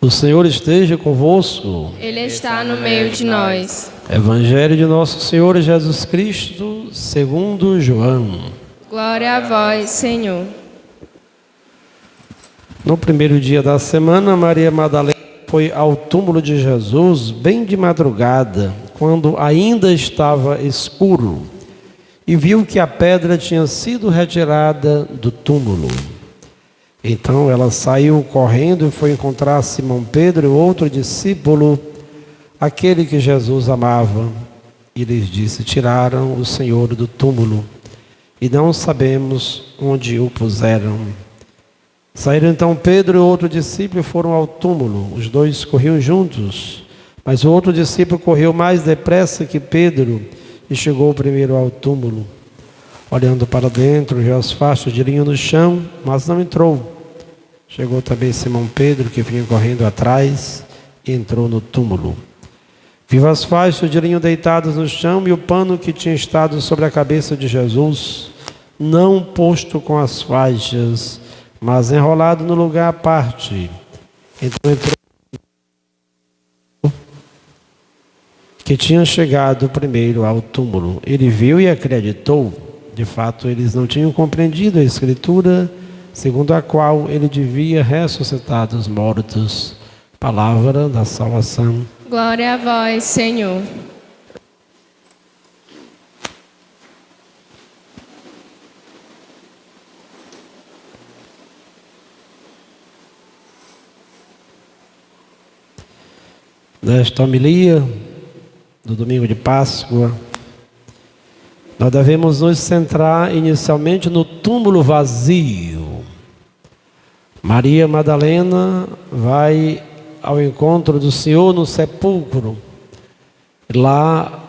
O Senhor esteja convosco. Ele está no meio de nós. Evangelho de nosso Senhor Jesus Cristo, segundo João. Glória a vós, Senhor. No primeiro dia da semana, Maria Madalena foi ao túmulo de Jesus bem de madrugada, quando ainda estava escuro, e viu que a pedra tinha sido retirada do túmulo. Então ela saiu correndo e foi encontrar Simão Pedro e outro discípulo, aquele que Jesus amava, e lhes disse: tiraram o Senhor do túmulo e não sabemos onde o puseram. Saíram então Pedro e outro discípulo e foram ao túmulo. Os dois corriam juntos, mas o outro discípulo correu mais depressa que Pedro e chegou primeiro ao túmulo. Olhando para dentro, viu as faixas de linho no chão, mas não entrou. Chegou também Simão Pedro, que vinha correndo atrás, e entrou no túmulo. Viu as faixas de linho deitadas no chão e o pano que tinha estado sobre a cabeça de Jesus, não posto com as faixas, mas enrolado no lugar à parte. Então entrou que tinha chegado primeiro ao túmulo. Ele viu e acreditou. De fato, eles não tinham compreendido a Escritura, segundo a qual ele devia ressuscitar dos mortos. Palavra da salvação. Glória a vós, Senhor. Nesta homilia do domingo de Páscoa, nós devemos nos centrar inicialmente no túmulo vazio. Maria Madalena vai ao encontro do Senhor no sepulcro. Lá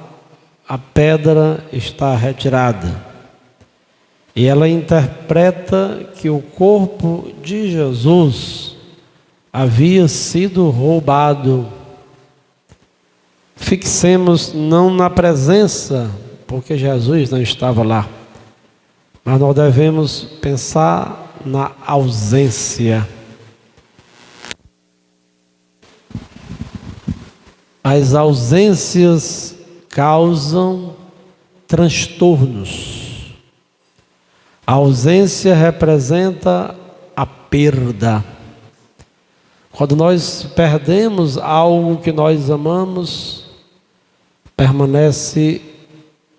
a pedra está retirada. E ela interpreta que o corpo de Jesus havia sido roubado. Fixemos não na presença, porque Jesus não estava lá, mas nós devemos pensar na ausência. As ausências causam transtornos. A ausência representa a perda. Quando nós perdemos algo que nós amamos, permanece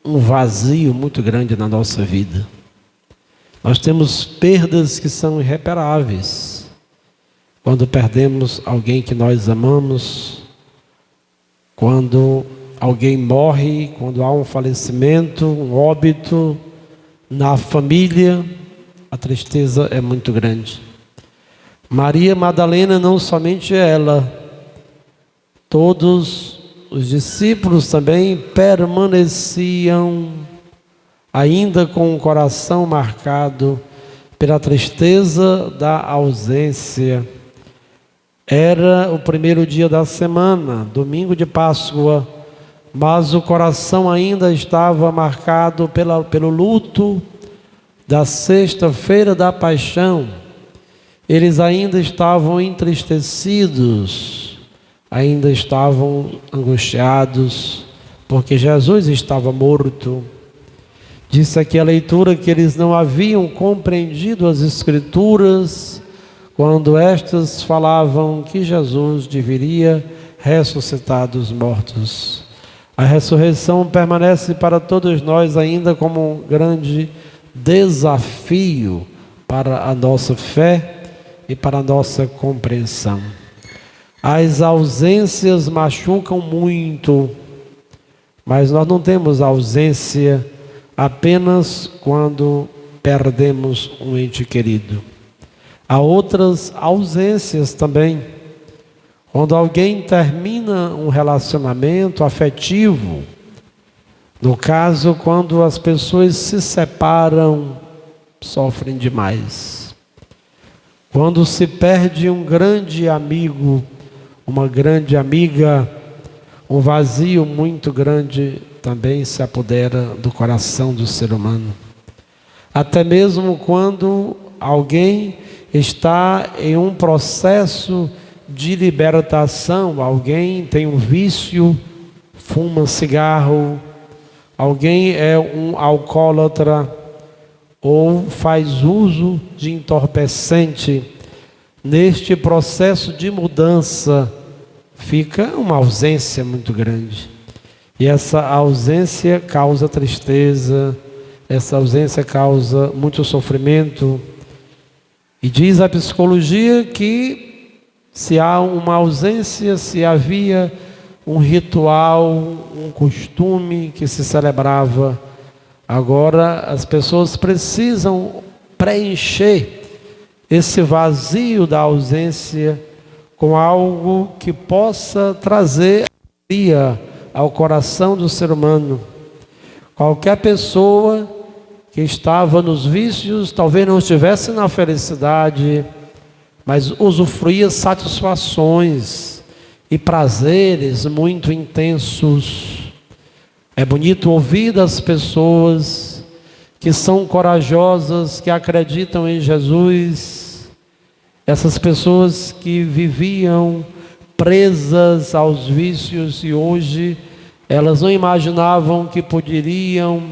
um vazio muito grande na nossa vida. Nós temos perdas que são irreparáveis. Quando perdemos alguém que nós amamos, quando alguém morre, quando há um falecimento, um óbito na família, a tristeza é muito grande. Maria Madalena, não somente ela, todos os discípulos também permaneciam ainda com o coração marcado pela tristeza da ausência. Era o primeiro dia da semana, domingo de Páscoa, mas o coração ainda estava marcado pelo luto da sexta-feira da paixão. Eles ainda estavam entristecidos, ainda estavam angustiados, porque Jesus estava morto. Disse aqui a leitura que eles não haviam compreendido as Escrituras quando estas falavam que Jesus deveria ressuscitar dos mortos. A ressurreição permanece para todos nós ainda como um grande desafio para a nossa fé e para a nossa compreensão. As ausências machucam muito, mas nós não temos ausência apenas quando perdemos um ente querido. Há outras ausências também. Quando alguém termina um relacionamento afetivo, no caso, quando as pessoas se separam, sofrem demais. Quando se perde um grande amigo, uma grande amiga, um vazio muito grande também se apodera do coração do ser humano. Até mesmo quando alguém está em um processo de libertação. Alguém tem um vício, fuma cigarro, alguém é um alcoólatra ou faz uso de entorpecente. Neste processo de mudança fica uma ausência muito grande. E essa ausência causa tristeza, essa ausência causa muito sofrimento. E diz a psicologia que se há uma ausência, se havia um ritual, um costume que se celebrava, agora as pessoas precisam preencher esse vazio da ausência com algo que possa trazer alegria ao coração do ser humano. Qualquer pessoa que estava nos vícios, talvez não estivesse na felicidade, mas usufruía satisfações e prazeres muito intensos. É bonito ouvir das pessoas que são corajosas, que acreditam em Jesus, essas pessoas que viviam presas aos vícios e hoje elas não imaginavam que poderiam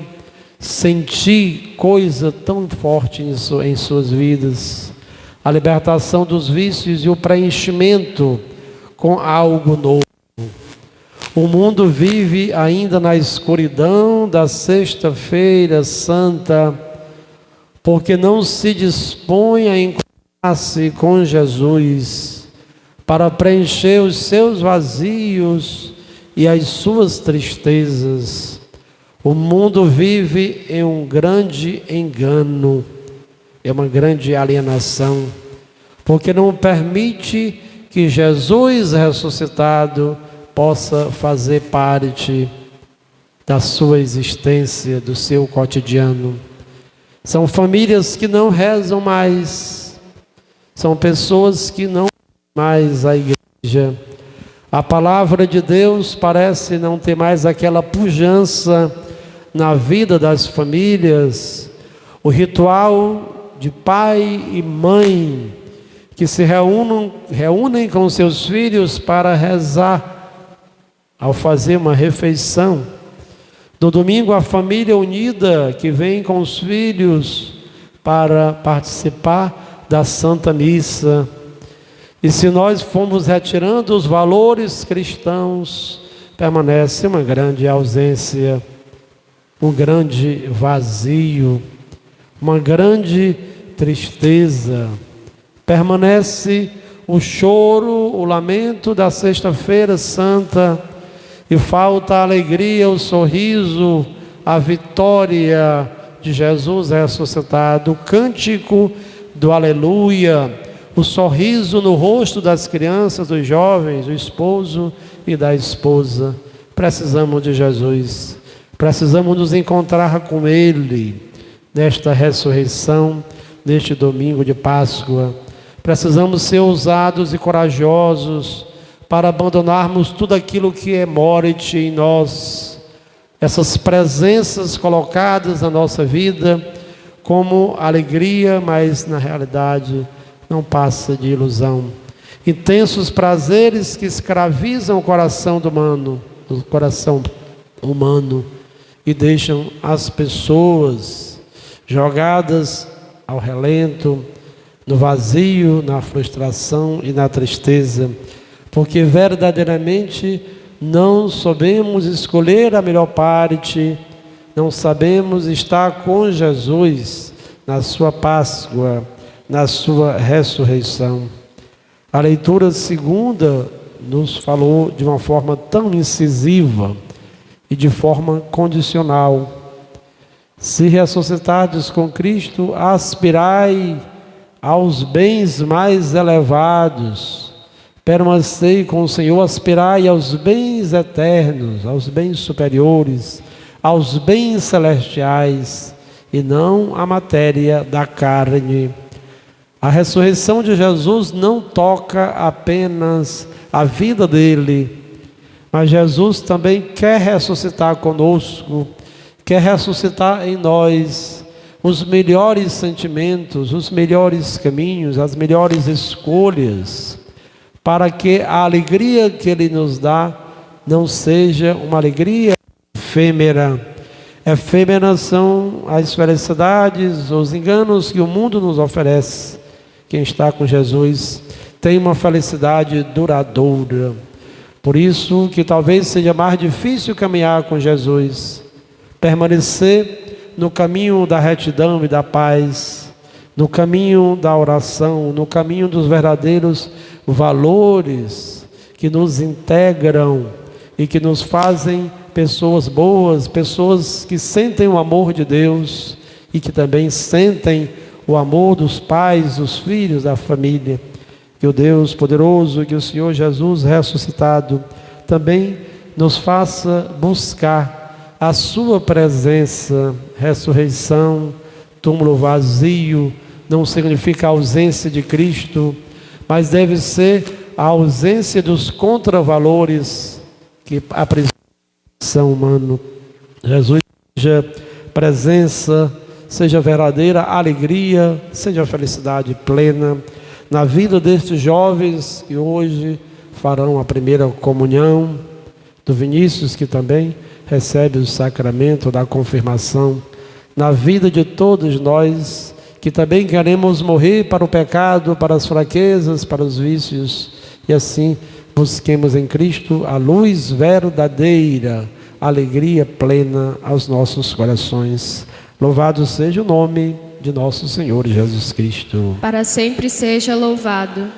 sentir coisa tão forte em suas vidas. A libertação dos vícios e o preenchimento com algo novo. O mundo vive ainda na escuridão da Sexta-feira Santa, porque não se dispõe a encontrar-se com Jesus para preencher os seus vazios e as suas tristezas. O mundo vive em um grande engano, é uma grande alienação, porque não permite que Jesus ressuscitado possa fazer parte da sua existência, do seu cotidiano. São famílias que não rezam mais, são pessoas que não vão mais à igreja. A palavra de Deus parece não ter mais aquela pujança na vida das famílias. O ritual de pai e mãe que se reúnem com seus filhos para rezar ao fazer uma refeição. No domingo, a família unida que vem com os filhos para participar da Santa Missa. E se nós formos retirando os valores cristãos, permanece uma grande ausência, um grande vazio, uma grande tristeza. Permanece o choro, o lamento da Sexta-feira Santa, e falta a alegria, o sorriso, a vitória de Jesus ressuscitado, o cântico do aleluia, o sorriso no rosto das crianças, dos jovens, do esposo e da esposa. Precisamos de Jesus, precisamos nos encontrar com Ele nesta ressurreição, neste domingo de Páscoa. Precisamos ser ousados e corajosos para abandonarmos tudo aquilo que é morte em nós, essas presenças colocadas na nossa vida como alegria, mas na realidade não passa de ilusão. Intensos prazeres que escravizam o coração humano e deixam as pessoas jogadas ao relento, no vazio, na frustração e na tristeza, porque verdadeiramente não sabemos escolher a melhor parte, não sabemos estar com Jesus na sua Páscoa, na sua ressurreição. A leitura segunda nos falou de uma forma tão incisiva e de forma condicional. Se ressuscitardes com Cristo, aspirai aos bens mais elevados. Permanecei com o Senhor, aspirai aos bens eternos, aos bens superiores, aos bens celestiais, e não à matéria da carne. A ressurreição de Jesus não toca apenas a vida dele, mas Jesus também quer ressuscitar conosco, quer ressuscitar em nós os melhores sentimentos, os melhores caminhos, as melhores escolhas, para que a alegria que Ele nos dá não seja uma alegria efêmera. Efêmeras são as felicidades, os enganos que o mundo nos oferece. Quem está com Jesus tem uma felicidade duradoura. Por isso que talvez seja mais difícil caminhar com Jesus, permanecer no caminho da retidão e da paz, no caminho da oração, no caminho dos verdadeiros valores que nos integram e que nos fazem pessoas boas, pessoas que sentem o amor de Deus e que também sentem o amor dos pais, dos filhos, da família. Que o Deus poderoso, que o Senhor Jesus ressuscitado também nos faça buscar a sua presença. Ressurreição, túmulo vazio, não significa a ausência de Cristo, mas deve ser a ausência dos contravalores que aprisionam o humano. Jesus seja presença, seja verdadeira alegria, seja felicidade plena na vida destes jovens que hoje farão a primeira comunhão, do Vinícius, que também recebe o sacramento da confirmação, na vida de todos nós que também queremos morrer para o pecado, para as fraquezas, para os vícios, e assim busquemos em Cristo a luz verdadeira, a alegria plena aos nossos corações. Louvado seja o nome de nosso Senhor Jesus Cristo. Para sempre seja louvado.